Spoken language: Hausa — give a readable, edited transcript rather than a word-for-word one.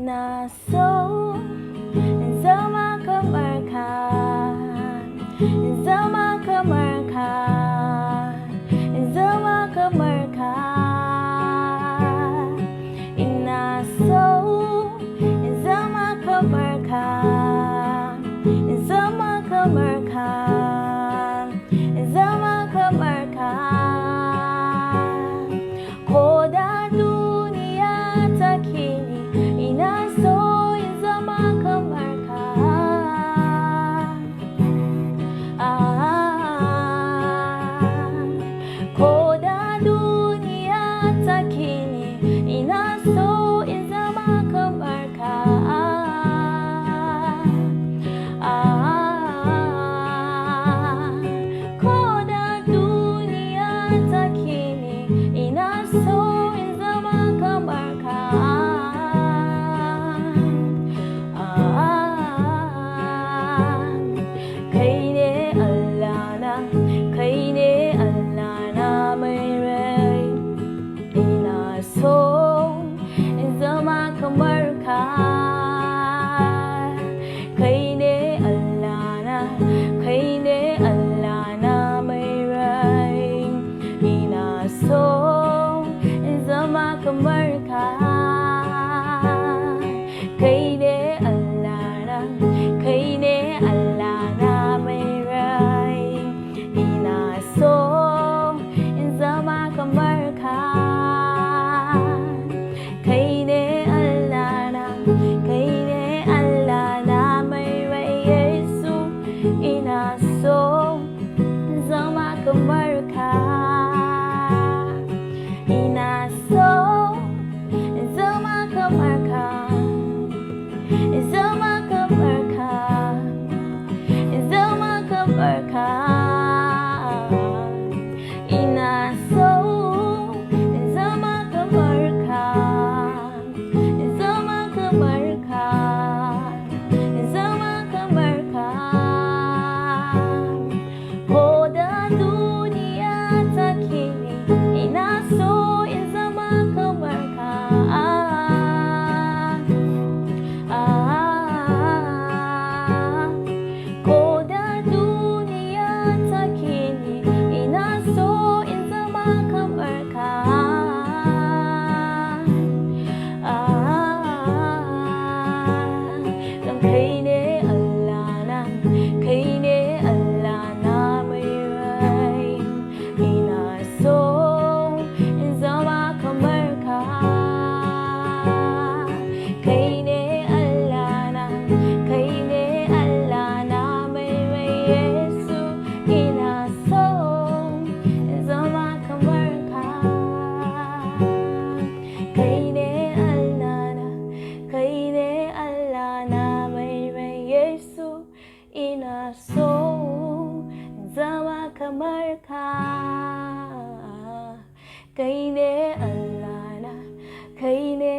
inaso Zama Kamarka, Zama Kamarka, Zama Kamarka, inaso Zama Kamarka, Zama Kamarka, Zama Kamarka, koda dunia takini inaso Zama Kamarka, koda dunia takini inaso Zama Kamarka, koda dunia takini inaso Zama Kamarka, kai ne Allah na, kai ne Allah na mai rai, ina so zama kamar ka. Kai ne Allah na, kai ne Allah na mai rai, ina so zama kamar ka. Kai ne Allah na, kai ne Allah na mai rai, ina so zama kamar ka. Kai ne Allah na, kai ne Allah na mai rai, Yesu ina so zama kamar ka. Ina so zama kamar ka, zama kamar ka, zama kamar ka. Ina so zama kamar ka, zama kamar ka, zama kamar ka. Koda dunia takini ina so zama kamar ka. Koda dunia takini ina so zama kamar ka. Dan kai ne Allah na, kai ne Allah na mai rai, ina so zama kamar ka. Kai ne Allah na, kai ne Allah na mai rai, Yesu ina so zama kamar ka. Kai ne Allah na, kai ne Allah na mai rai, Yesu ina so zama kamar ka. Kai ne Allah na, kai ne